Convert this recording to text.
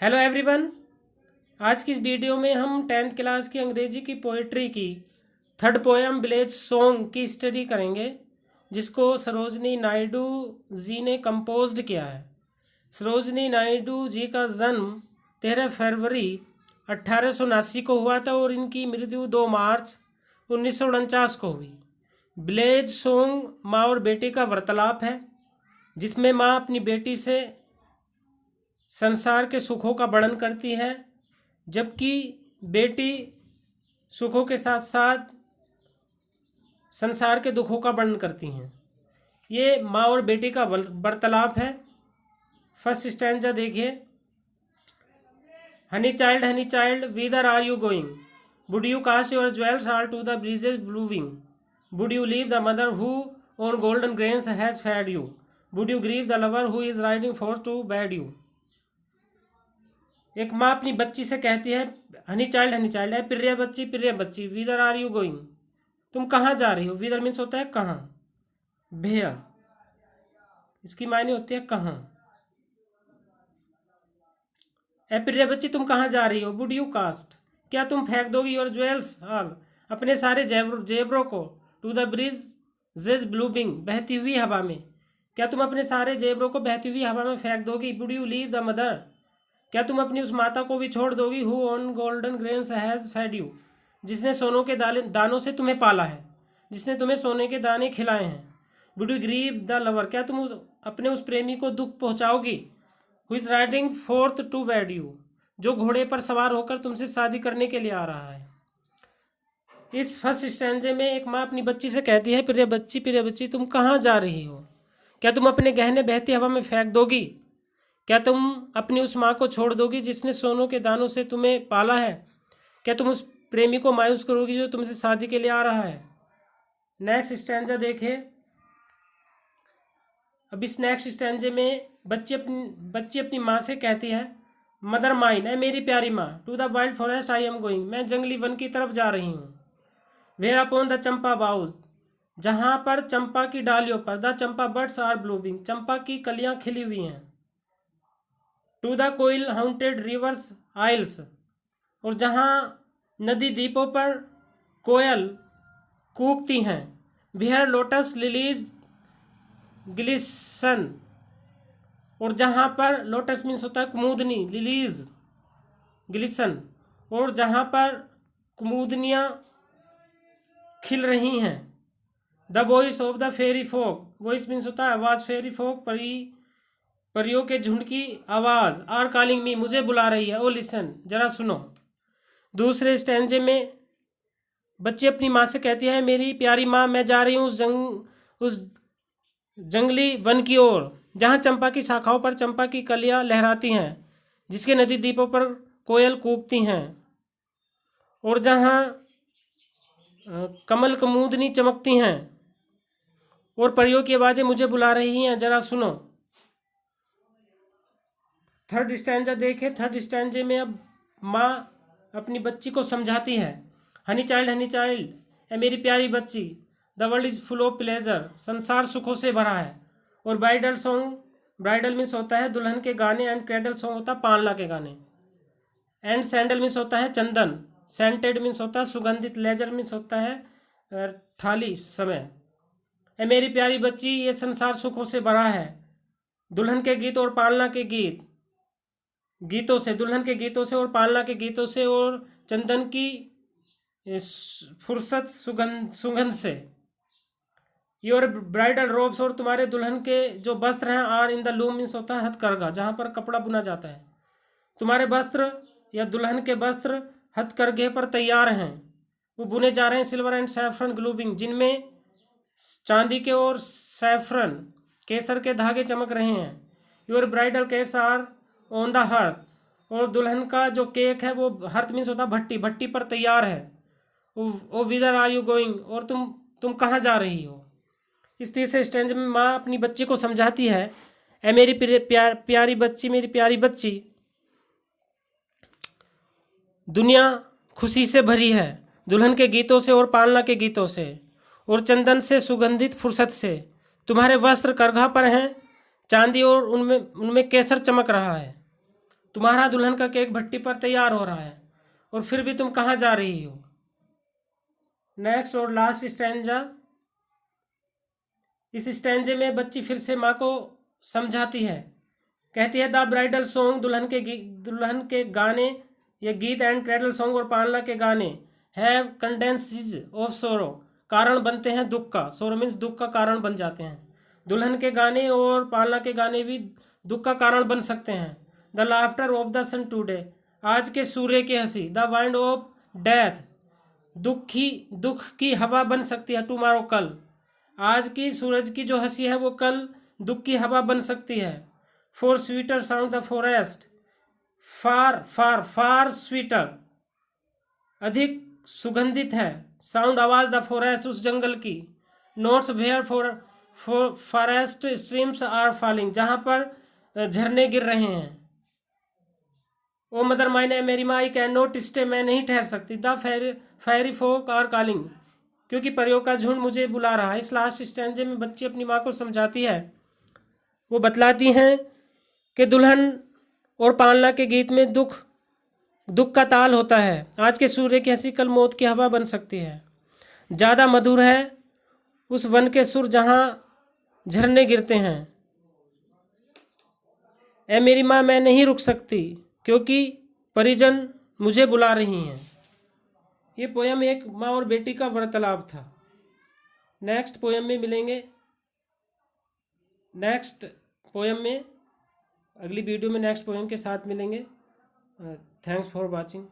Hello everyone. आज की इस वीडियो में हम 10th क्लास की अंग्रेजी की पोइट्री की थर्ड पोएम विलेज सॉन्ग की स्टडी करेंगे, जिसको सरोजनी नायडू जी ने कंपोज्ड किया है। सरोजनी नायडू जी का जन्म 13 फरवरी 1879 को हुआ था और इनकी मृत्यु 2 मार्च 1949 को हुई। विलेज सॉन्ग माँ और बेटे का वार्तालाप है, जिसमें माँ अपनी बेटी से संसार के सुखों का वर्णन करती है, जबकि बेटी सुखों के साथ साथ संसार के दुखों का वर्णन करती हैं। ये माँ और बेटी का वार्तालाप है। फर्स्ट स्टैंजा देखिए। Honey child whither are you going, would you cast your jewels all to the breezes blowing, would you leave the mother who on golden grains has fed you, would you grieve the lover who is riding forth to wed you. एक माँ अपनी बच्ची से कहती है, honey child है, प्रिय बच्ची, विदर आर यू गोइंग, तुम कहाँ जा रही हो। विदर मीन्स होता है कहाँ, भेयर, इसकी मायने होती है कहाँ। ए प्रिय बच्ची तुम कहाँ जा रही हो। वुड यू कास्ट, क्या तुम फेंक दोगी योर ज्वेल्स ऑल, अपने सारे जेबरों को, टू द ब्रिज जिज ब्लूबिंग, बहती हुई हवा में, क्या तुम अपने सारे जेबरों को बहती हुई हवा में फेंक दोगी। Would you leave the mother, क्या तुम अपनी उस माता को भी छोड़ दोगी, who on golden grains has fed you, जिसने सोनों के दानों से तुम्हें पाला है, जिसने तुम्हें सोने के दाने खिलाए हैं। Would you grieve the lover, क्या तुम अपने उस प्रेमी को दुख पहुंचाओगी, who is riding forth to wed you, जो घोड़े पर सवार होकर तुमसे शादी करने के लिए आ रहा है। इस फर्स्ट स्टैंजे में एक माँ अपनी बच्ची से कहती है, प्रिय बच्ची तुम कहाँ जा रही हो, क्या तुम अपने गहने बहती हवा में फेंक दोगी, क्या तुम अपनी उस माँ को छोड़ दोगी जिसने सोनों के दानों से तुम्हें पाला है, क्या तुम उस प्रेमी को मायूस करोगी जो तुमसे शादी के लिए आ रहा है। नेक्स्ट स्टैंजा देखिए। अब इस नेक्स्ट स्टैंजे में बच्ची अपनी माँ से कहती है, मदर माइन, है मेरी प्यारी माँ, to the wild forest I am going, मैं जंगली वन की तरफ जा रही हूँ। Where upon the champa boughs, जहाँ पर चंपा की डालियों पर, the champa buds are blooming, चंपा की कलियाँ खिली हुई हैं। To the koel haunted river isles, और जहाँ नदी द्वीपों पर कोयल कूकती हैं। बिहार लोटस लिलीज ग्लिसन, और जहाँ पर लोटस मीन्स होता है कुमुदनी, लिलीज ग्लिसन, और जहाँ पर कुमुदनियाँ खिल रही हैं। The voice of the fairy folk, voice means होता है आवाज़, फेरी फोक परियों के झुंड की आवाज़, आर कॉलिंग मी, मुझे बुला रही है, ओ लिसन, जरा सुनो। दूसरे स्टैंजे में बच्ची अपनी माँ से कहती है, मेरी प्यारी माँ, मैं जा रही हूँ उस जंगली वन की ओर, जहाँ चंपा की शाखाओं पर चंपा की कलियाँ लहराती हैं, जिसके नदी द्वीपों पर कोयल कूकती हैं, और जहाँ कमल कमूदनी चमकती हैं, और परियों की आवाज़ें मुझे बुला रही हैं, जरा सुनो। थर्ड स्टैंजा देखे। थर्ड स्टैंजे में अब माँ अपनी बच्ची को समझाती है, हनी चाइल्ड, ए मेरी प्यारी बच्ची, the world is full of pleasure, संसार सुखों से भरा है। और ब्राइडल सॉन्ग, ब्राइडल मीन्स होता है दुल्हन के गाने, एंड क्रेडल सॉन्ग होता है पालना के गाने, एंड सैंडल मीन्स होता है चंदन, सेंटेड मीन्स होता है सुगंधित, लेजर मीन्स होता है थाली समय। ए मेरी प्यारी बच्ची, ये संसार सुखों से भरा है, दुल्हन के गीत और पालना के गीतों से, दुल्हन के गीतों से और पालना के गीतों से, और चंदन की फुर्सत सुगंध से। योर ब्राइडल रोब्स, और तुम्हारे दुल्हन के जो वस्त्र हैं, are in the loom means होता है हथकरघा, जहाँ पर कपड़ा बुना जाता है। तुम्हारे वस्त्र या दुल्हन के वस्त्र हथकरघे पर तैयार हैं, वो बुने जा रहे हैं, सिल्वर एंड सैफरन ग्लूबिंग, जिनमें चांदी के और सैफरन केसर के धागे चमक रहे हैं। Your bridal cakes are on the hearth, और दुल्हन का जो केक है वो हर्थ मीन्स होता है भट्टी पर तैयार है। ओ विदर आर यू गोइंग, और तुम कहाँ जा रही हो। इस तीसरे स्टेंज में माँ अपनी बच्ची को समझाती है, ए मेरी प्यारी बच्ची, मेरी प्यारी बच्ची, दुनिया खुशी से भरी है, दुल्हन के गीतों से और पालना के गीतों से, और चंदन से सुगंधित फुर्सत से। तुम्हारे वस्त्र करघा पर हैं चांदी, और उनमें केसर चमक रहा है। तुम्हारा दुल्हन का केक भट्टी पर तैयार हो रहा है और फिर भी तुम कहाँ जा रही हो। नेक्स्ट और लास्ट स्टैंजा। इस स्टैंजे में बच्ची फिर से माँ को समझाती है, कहती है द ब्राइडल सॉन्ग, दुल्हन के गाने, ये गीत एंड क्रेडल सॉन्ग और पालना के गाने हैव कंडेंसेस ऑफ सोरो, कारण बनते हैं दुख का। सोरो मीन्स दुख का कारण बन जाते हैं। दुल्हन के गाने और पालना के गाने भी दुख का कारण बन सकते हैं। The laughter of the sun today, आज के सूर्य की हंसी। द वाइंड ऑफ डेथ, दुख की हवा बन सकती है। टुमारो, कल। आज की सूरज की जो हंसी है वो कल दुख की हवा बन सकती है। For sweeter sound the forest, far far far sweeter, अधिक सुगंधित है। साउंड, आवाज, द फॉरेस्ट, उस जंगल की। Notes, where forest streams are falling, जहाँ पर झरने गिर रहे हैं। ओ मदर माइन, मेरी माँ, आई कैन नॉट स्टे, मैं नहीं ठहर सकती। The fairy folk are calling, क्योंकि परियों का झुंड मुझे बुला रहा है। इस लास्ट स्टैंजे में बच्ची अपनी माँ को समझाती है, वो बतलाती हैं कि दुल्हन और पालना के गीत में दुख का ताल होता है। आज के सूर्य की हंसी कल मौत की हवा बन सकती है। ज़्यादा मधुर है उस वन के सुर जहाँ झरने गिरते हैं। ए मेरी माँ, मैं नहीं रुक सकती, क्योंकि परिजन मुझे बुला रही हैं। ये पोयम एक माँ और बेटी का वार्तालाप था। नेक्स्ट पोयम में मिलेंगे, नेक्स्ट पोयम में, अगली वीडियो में नेक्स्ट पोयम के साथ मिलेंगे। Thanks for watching.